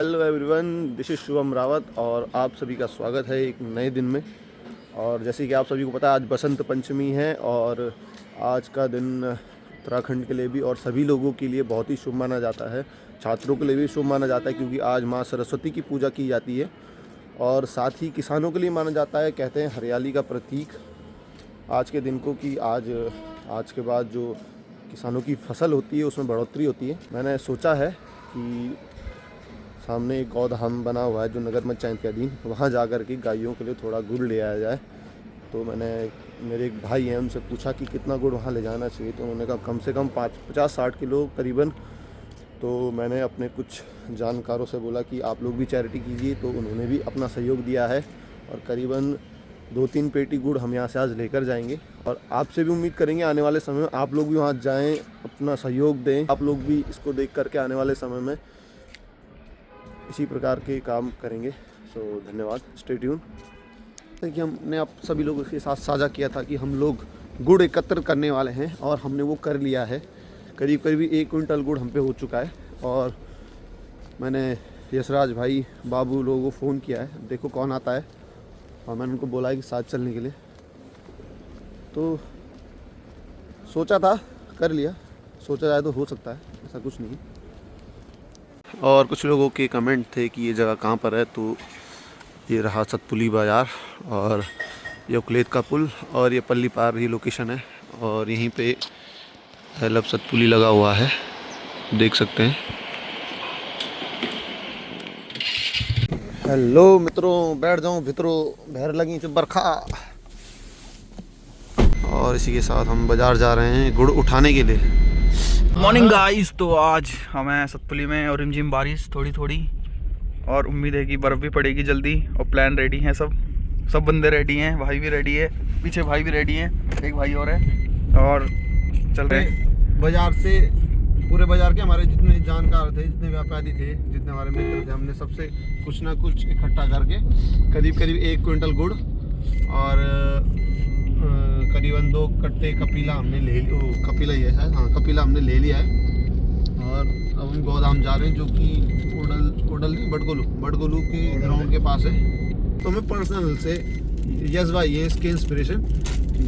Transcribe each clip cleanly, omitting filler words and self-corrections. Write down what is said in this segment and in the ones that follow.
Hello everyone, this is Shubham Rawat और आप सभी का स्वागत है एक नए दिन में। और जैसे कि आप सभी को पता है, आज बसंत पंचमी है और आज का दिन उत्तराखंड के लिए भी और सभी लोगों के लिए बहुत ही शुभ माना जाता है। छात्रों के लिए भी शुभ माना जाता है क्योंकि आज माँ सरस्वती की पूजा की जाती है और साथ ही किसानों के लिए माना जाता है। कहते हैं हरियाली का प्रतीक आज के दिन को कि आज के बाद जो किसानों की फसल होती है उसमें बढ़ोतरी होती है। मैंने सोचा है कि सामने एक गौधाम बना हुआ है जो नगर पंचायत के अधीन, वहाँ जा कर के गायों के लिए थोड़ा गुड़ ले आया जाए। तो मेरे एक भाई हैं, उनसे पूछा कि कितना गुड़ वहाँ ले जाना चाहिए, तो उन्होंने कहा कम से कम 50-60 किलो करीबन। तो मैंने अपने कुछ जानकारों से बोला कि आप लोग भी चैरिटी कीजिए, तो उन्होंने भी अपना सहयोग दिया है और करीबन 2-3 पेटी गुड़ हम यहाँ से आज लेकर जाएंगे। और आपसे भी उम्मीद करेंगे आने वाले समय में आप लोग भी वहाँ जाएँ, अपना सहयोग दें। आप लोग भी इसको देख करके आने वाले समय में इसी प्रकार के काम करेंगे। सो धन्यवाद, स्टे ट्यून। कि हमने आप सभी लोगों के साथ साझा किया था कि हम लोग गुड़ एकत्र करने वाले हैं और हमने वो कर लिया है। करीब करीब 1 क्विंटल गुड़ हम पे हो चुका है और मैंने यशराज भाई बाबू लोगों को फ़ोन किया है, देखो कौन आता है, और मैंने उनको बोला है कि साथ चलने के लिए। तो सोचा था कर लिया, सोचा जाए तो हो सकता है, ऐसा कुछ नहीं। और कुछ लोगों के कमेंट थे कि ये जगह कहाँ पर है, तो ये रहा सतपुली बाज़ार और ये उकलेत का पुल और ये पल्ली पार ये लोकेशन है और यहीं पे लब सतपुली लगा हुआ है, देख सकते हैं। हेलो मित्रों, बैठ जाओ भित्रों, बहर लगी तो बरखा। और इसी के साथ हम बाज़ार जा रहे हैं गुड़ उठाने के लिए। मॉर्निंग गाइस, तो आज हमें सतपुली में और रिमझिम बारिश थोड़ी थोड़ी और उम्मीद है कि बर्फ़ भी पड़ेगी जल्दी। और प्लान रेडी हैं, सब बंदे रेडी हैं, भाई भी रेडी है, पीछे भाई भी रेडी हैं, एक भाई और है और चल रहे हैं बाज़ार से। पूरे बाज़ार के हमारे जितने जानकार थे, जितने व्यापारी थे, जितने हमारे मित्र थे, हमने सबसे कुछ ना कुछ इकट्ठा करके करीब 1 क्विंटल गुड़ और करीबन 2 कट्टे कपीला हमने ले लिया। कपीला ही है शायद, हाँ कपीला हमने ले लिया है। और अब हम गौधाम जा रहे हैं जो कि ओडल नहीं बडगोलू के ग्राउंड के पास है। तो मैं पर्सनल से यस भाई ये इसके इंस्पिरेशन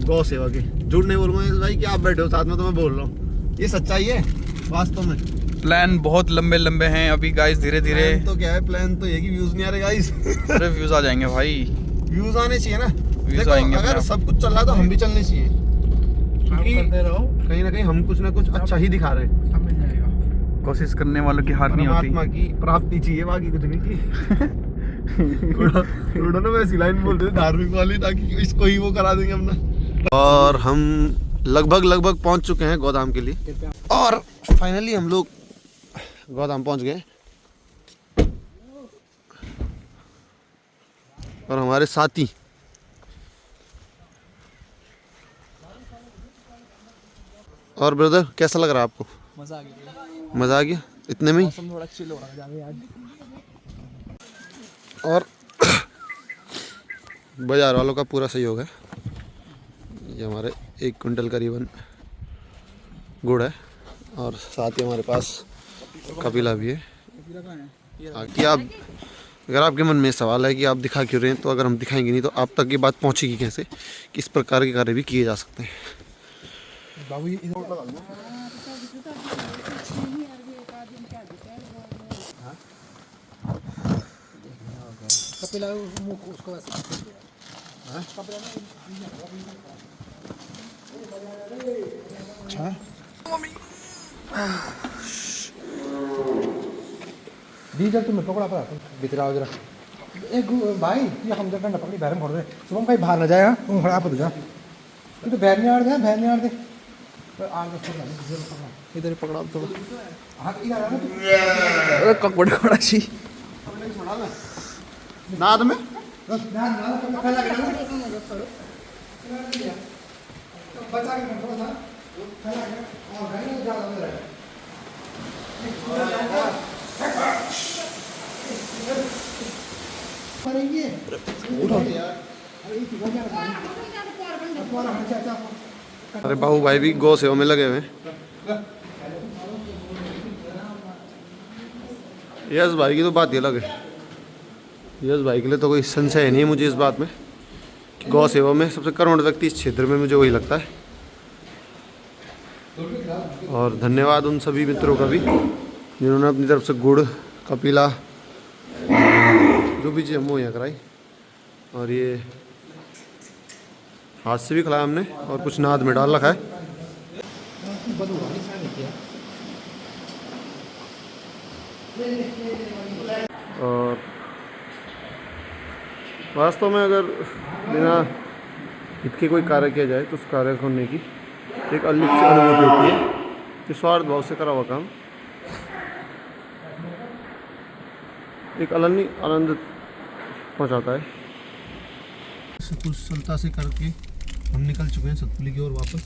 गौ सेवा के झूठ नहीं बोलूँगा यस भाई कि आप बैठे हो साथ में, तो मैं बोल रहा हूँ, ये सच्चाई है वास्तव में। प्लान बहुत लंबे हैं अभी गाइस, धीरे धीरे। तो क्या है, प्लान तो ये कि व्यूज़ नहीं आ रहे गाइस। अरे व्यूज़ आ जाएंगे भाई, व्यूज़ आने चाहिए ना। व्यूज़ आएंगे। अगर सब कुछ चल रहा है तो हम भी चलने चाहिए, क्योंकि कहीं ना कहीं हम कुछ ना कुछ अच्छा ही दिखा रहे हैं। कोशिश करने वालों की हार नहीं होती। परमात्मा की प्राप्ति चाहिए, बाकी कुछ नहीं की। थोड़ा ना वैसी लाइन बोलते थे धार्मिक वाली, ताकि इसको ही वो करा देंगे अपना। और हम लगभग पहुंच चुके हैं गौधाम के लिए और फाइनली हम लोग गौधाम पहुंच गए। और हमारे साथी और ब्रदर, कैसा लग रहा है आपको? मज़ा आ गया इतने में ही। मौसम थोड़ा चिल हो रहा है आज। और बाज़ार वालों का पूरा सहयोग है। ये हमारे 1 क्विंटल करीबन गुड़ है और साथ ही हमारे पास कपीला भी है। कि आप, अगर आपके मन में सवाल है कि आप दिखा क्यों रहे हैं, तो अगर हम दिखाएंगे नहीं तो आप तक ये बात पहुंचेगी कैसे, किस प्रकार के कार्य भी किए जा सकते हैं। डीजल तुम्हें पकड़ा पड़ा भीतर आओ जरा। एक भाई ये हम जगह पकड़ी बाहर में फोड़ दे, शुभम भाई बाहर न जाएगा, तुम खड़ा पर जा, तू तो बैर नहीं आड़ दे, बैर नहीं आड़ दे, तो आग इधर ही पकड़ा तो हाथ इधर आ ना। अरे ककड़ कड़ा सी नाद में ध्यान ना फैला के बचा के थोड़ा सा फैला के और नहीं ज्यादा अंदर है। करेंगे अरे बाबू भाई भी गौ सेवा में लगे हुए हैं। यस भाई की तो बात ही अलग है। यस भाई के लिए तो कोई संशय नहीं है मुझे इस बात में कि गौ सेवा में सबसे करोड़ व्यक्ति इस क्षेत्र में मुझे वही लगता है। और धन्यवाद उन सभी मित्रों का भी जिन्होंने अपनी तरफ से गुड़, कपिला, जो भी चीज़ मुहैया कराई। और ये हाथ से भी खिलाया हमने और कुछ नाद में डाल रखा है। और वास्तव में अगर बिना हित के कोई कार्य किया जाए तो उस कार्य करने की एक अलग सी अनुभूति होती है कि स्वार्थ भाव से करा हुआ काम एक अलग आनंद पहुंचाता है। कुशलता से करके हम निकल चुके हैं सतपुली की ओर वापस।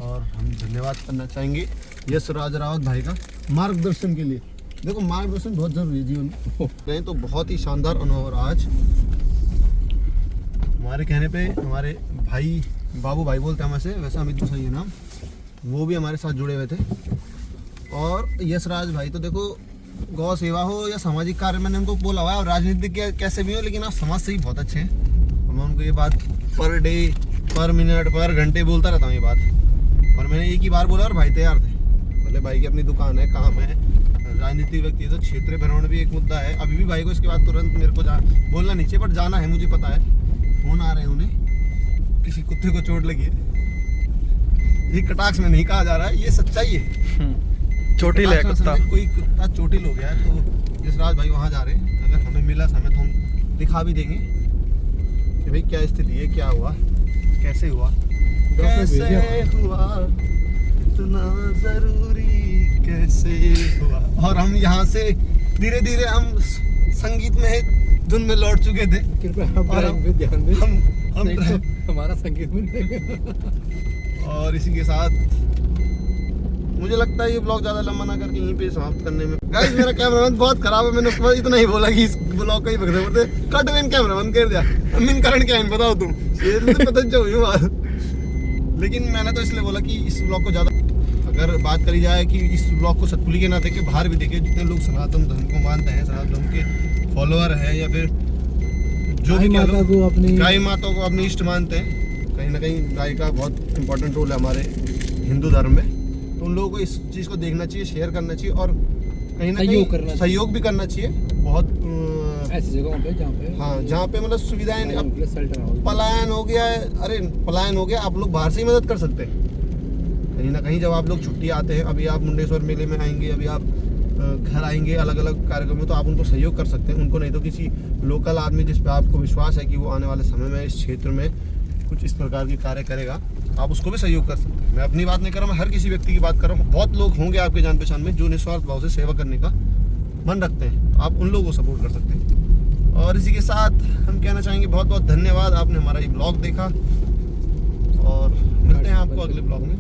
और हम धन्यवाद करना चाहेंगे यश राज रावत भाई का मार्गदर्शन के लिए। देखो मार्गदर्शन बहुत जरूरी है जीवन में, तो बहुत ही शानदार अनुभव। और आज हमारे कहने पे हमारे भाई बाबू भाई बोलते हैं हमसे, वैसे अमित सही है नाम, वो भी हमारे साथ जुड़े हुए थे। और यशराज भाई तो देखो गौ सेवा हो या सामाजिक कार्य, मैंने उनको बोला हुआ है, और राजनीतिक कैसे भी हो, लेकिन आप समाज से ही बहुत अच्छे हैं। मैं उनको ये बात पर डे, पर मिनट, पर घंटे बोलता रहता हूँ ये बात। और मैंने एक ही बार बोला और भाई तैयार थे। बोले भाई की अपनी दुकान है, काम है, राजनीतिक व्यक्ति है, तो क्षेत्रीय भ्रमण भी एक मुद्दा है। अभी भी भाई को इसके बाद तुरंत मेरे को बोलना नहीं चाहिए, बट जाना है, मुझे पता है। फोन आ रहे हैं उन्हें, किसी कुत्ते को चोट लगी है। ये कटाक्ष में नहीं कहा जा रहा है, ये सच्चाई है। चोटिल है कुत्ता, कोई कुत्ता चोटिल हो गया है, तो यशराज भाई वहाँ जा रहे हैं। अगर हमें मिला समय तो हम दिखा भी देंगे कि भाई क्या स्थिति है, क्या हुआ, कैसे हुआ, कैसे हुआ, इतना जरूरी कैसे हुआ। और हम यहाँ से धीरे धीरे हम संगीत में धुन में लौट चुके थे। कृपया ध्यान दें, हम हमारा संगीत में। और इसी के साथ मुझे लगता है ये ब्लॉग ज़्यादा लंबा ना करके यहीं पे समाप्त करने में। गाइस मेरा कैमरामैन बहुत खराब है, मैंने उसके बाद इतना ही बोला कि इस ब्लॉग को ही पकड़े बोलते कट में कैमरामैन कर दिया। मिन करंट क्या है बताओ तुम, ये तो पता चल हुई बात। लेकिन मैंने तो इसलिए बोला कि इस ब्लॉग को ज़्यादा, अगर बात करी जाए कि इस ब्लॉग को सतपुली के ना देखे बाहर भी देखे, जितने लोग सनातन धर्म को मानते हैं, सनातन धर्म के फॉलोअर हैं, या फिर जो भी गाय माता को अपनी इष्ट मानते हैं, कहीं ना कहीं गाय का बहुत इंपॉर्टेंट रोल है हमारे हिंदू धर्म में। तो उन लोगों को इस चीज़ को देखना चाहिए, शेयर करना चाहिए, और कहीं ना कहीं सहयोग भी करना चाहिए। बहुत ऐसी जगहों पे जहाँ पे, हाँ, जहाँ पे मतलब सुविधाएं, अब पलायन हो गया है, अरे पलायन हो गया, आप लोग बाहर से ही मदद कर सकते हैं। कहीं ना कहीं जब आप लोग छुट्टी आते हैं, अभी आप मुंडेश्वर मेले में आएंगे, अभी आप घर आएंगे अलग अलग कार्यक्रम में, तो आप उनको सहयोग कर सकते हैं। उनको नहीं तो किसी लोकल आदमी जिस पे आपको विश्वास है कि वो आने वाले समय में इस क्षेत्र में कुछ इस प्रकार के कार्य करेगा, आप उसको भी सहयोग कर सकते हैं। मैं अपनी बात नहीं कर रहा हूँ, मैं हर किसी व्यक्ति की बात कर रहा हूँ। बहुत लोग होंगे आपके जान पहचान में जो निस्वार्थ भाव से सेवा करने का मन रखते हैं, आप उन लोगों को सपोर्ट कर सकते हैं। और इसी के साथ हम कहना चाहेंगे बहुत बहुत धन्यवाद, आपने हमारा ये ब्लॉग देखा, और मिलते हैं आपको अगले ब्लॉग में।